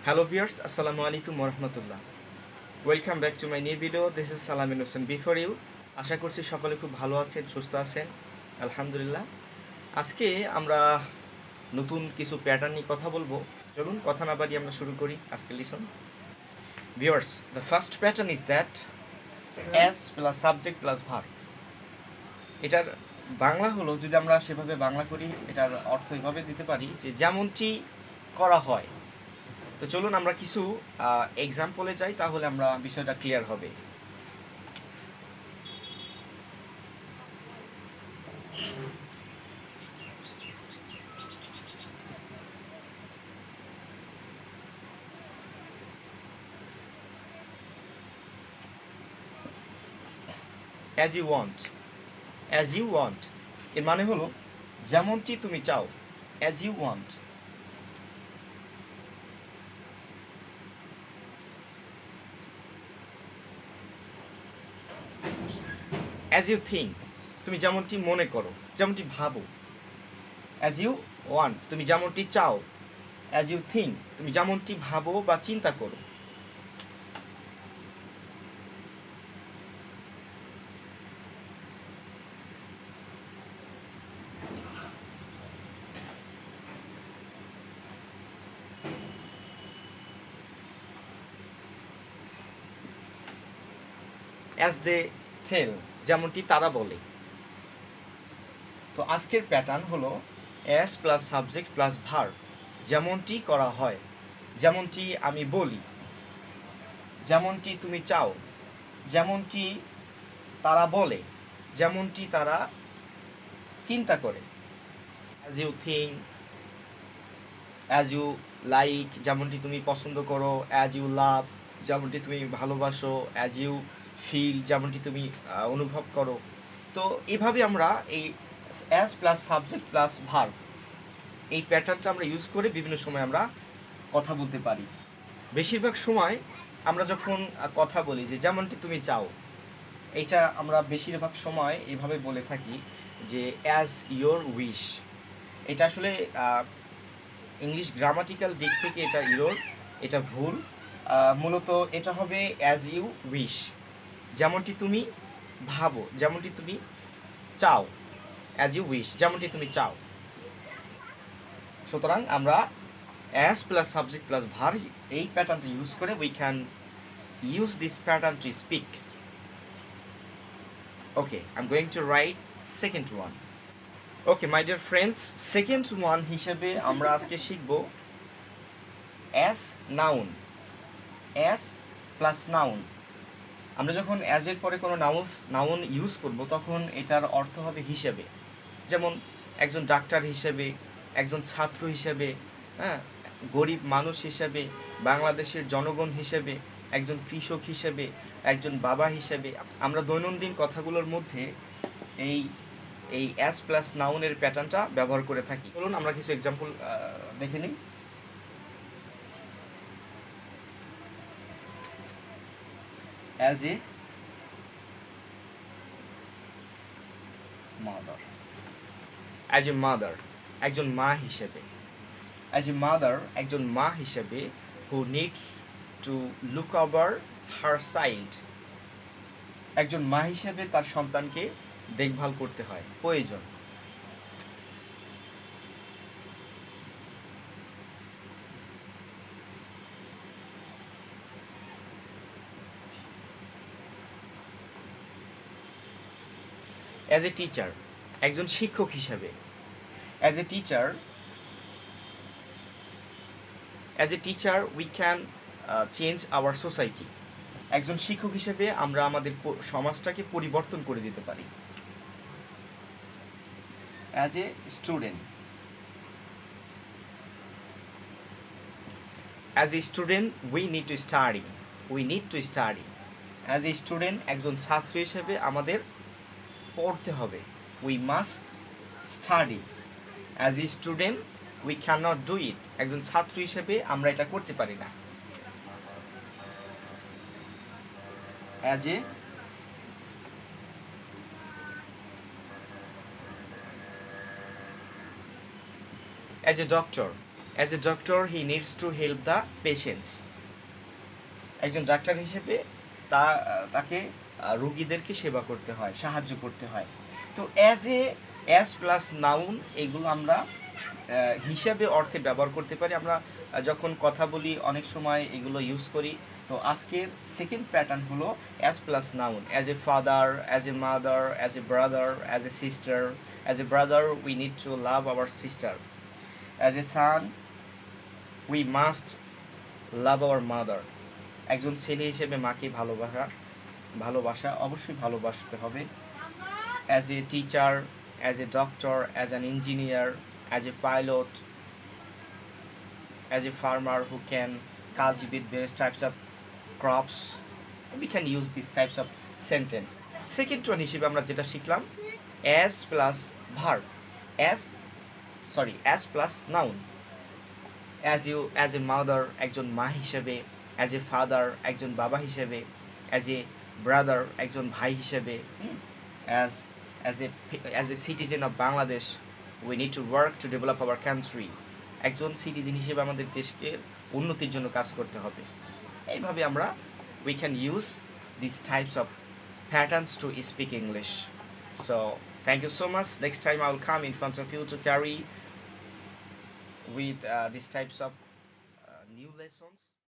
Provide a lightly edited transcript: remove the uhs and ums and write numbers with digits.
Hello viewers, Assalamu alaikum warahmatullah. Welcome back to my new video. This is Salam Innocent before you. আশা করছি সকলে খুব ভালো আছেন, সুস্থ আছেন। আলহামদুলিল্লাহ। আজকে আমরা নতুন কিছু প্যাটার্ন নিয়ে কথা বলবো। চলুন কথা না বাড়িয়ে আমরা শুরু করি আজকের listen. Viewers, the first pattern is that as plus subject plus verb. এটার বাংলা হলো, যদি আমরা সেভাবে বাংলা করি এটার অর্থ এভাবে দিতে পারি যে যেমনটি করা হয়। তো চলুন আমরা কিছু এক্সাম্পলে যাই, তাহলে আমরা বিষয়টা ক্লিয়ার হবে। As you want, as you want এর মানে হলো যেমনটি তুমি চাও। As you want. As you think, তুমি যেমনটি মনে করো, যেমনটি ভাবো। অ্যাজ ইউ ওয়ান্ট, তুমি যেমনটি চাও। অ্যাজ ইউ থিঙ্ক, তুমি যেমনটি ভাবো বা চিন্তা করো। অ্যাজ দে টেল, যেমনটি তারা বলে। তো আজকের প্যাটার্ন হলো as plus subject plus verb, যেমনটি করা হয়, যেমনটি আমি বলি, যেমনটি তুমি চাও, যেমনটি তারা বলে, যেমনটি তারা চিন্তা করে। As you think, as you like, যেমনটি তুমি পছন্দ করো। অ্যাজ ইউ লাভ, যেমনটি তুমি ভালোবাসো। অ্যাজ ইউ ফিল, যেমনটি তুমি অনুভব করো। তো এভাবে আমরা এই as plus subject plus verb এই প্যাটার্নটা আমরা ইউজ করে বিভিন্ন সময় আমরা কথা বলতে পারি। বেশিরভাগ সময় আমরা যখন কথা বলি যে যেমনটি তুমি চাও, এইটা আমরা বেশিরভাগ সময় এভাবে বলে থাকি যে অ্যাজ ইয়োর উইশ। এটা আসলে ইংলিশ গ্রামাটিক্যাল দিক থেকে এটা ভুল। মূলত এটা হবে অ্যাজ ইউ উইশ, যেমনটি তুমি ভাবো, যেমনটি তুমি চাও। অ্যাজ ইউ উইশ, যেমনটি তুমি চাও। সুতরাং আমরা as plus subject plus verb এই প্যাটার্নটা ইউজ করে we can use this pattern to speak. Okay, I am going to right second one. Okay my dear friends, second one হিসেবে আমরা আজকে শিখব as noun. As plus noun. আমরা যখন অ্যাজের পরে কোনো নাউন ইউজ করব তখন এটার অর্থ হবে হিসেবে। যেমন একজন ডাক্তার হিসেবে, একজন ছাত্র হিসেবে, হ্যাঁ, গরিব মানুষ হিসেবে, বাংলাদেশের জনগণ হিসেবে, একজন কৃষক হিসেবে, একজন বাবা হিসেবে। আমরা দৈনন্দিন কথাগুলোর মধ্যে এই এই অ্যাজ প্লাস নাউনের প্যাটার্নটা ব্যবহার করে থাকি। চলুন আমরা কিছু এক্সাম্পল দেখে নিই। As a mother, as a mother একজন মা হিসেবে। অ্যাজ এ মাদার একজন মা হিসেবে who needs to look over her child. একজন মা হিসেবে তার সন্তানকে দেখভাল করতে হয়, প্রয়োজন। অ্যাজ এ টিচার একজন শিক্ষক হিসেবে। As a teacher, as a teacher we can change our society. একজন শিক্ষক হিসেবে আমরা আমাদের সমাজটাকে পরিবর্তন করে দিতে পারি। As a student, as a student we need to study, we need to study. As a student একজন ছাত্র হিসেবে আমাদের পড়তে হবে, we must study. As a student we can not do it, একজন ছাত্র হিসেবে আমরা এটা করতে পারি না। As a doctor, as a doctor he needs to help the patients. একজন ডাক্তার হিসেবে তাকে রোগীদেরকে সেবা করতে হয়, সাহায্য করতে হয়। তো অ্যাজ প্লাস নাউন এগুলো আমরা হিসাবে অর্থে ব্যবহার করতে পারি। আমরা যখন কথা বলি অনেক সময় এগুলো ইউজ করি। তো আজকের সেকেন্ড প্যাটার্ন হলো as plus noun. As a father, as a mother, as a brother, as a sister. As a brother we need to love our sister. As a son we must love our mother. একজন ছেলে হিসেবে মাকে ভালোবাসা অবশ্যই ভালোবাসতে হবে। As a teacher, as a doctor, as an engineer, as a pilot, as a farmer who can cultivate various types of crops, we can use these types of sentence. Second one হিসেবে আমরা যেটা শিখলাম as plus verb, as plus noun. as a mother একজন মা হিসেবে, as a father একজন বাবা হিসেবে, as a brother একজন ভাই হিসেবে, as a citizen of Bangladesh we need to work to develop our country. একজন সিটিজেন হিসেবে আমাদের দেশকে উন্নতির জন্য কাজ করতে হবে। এইভাবে আমরা we can use these types of patterns to speak English. So thank you so much. Next time I will come in front of you to carry with these types of new lessons.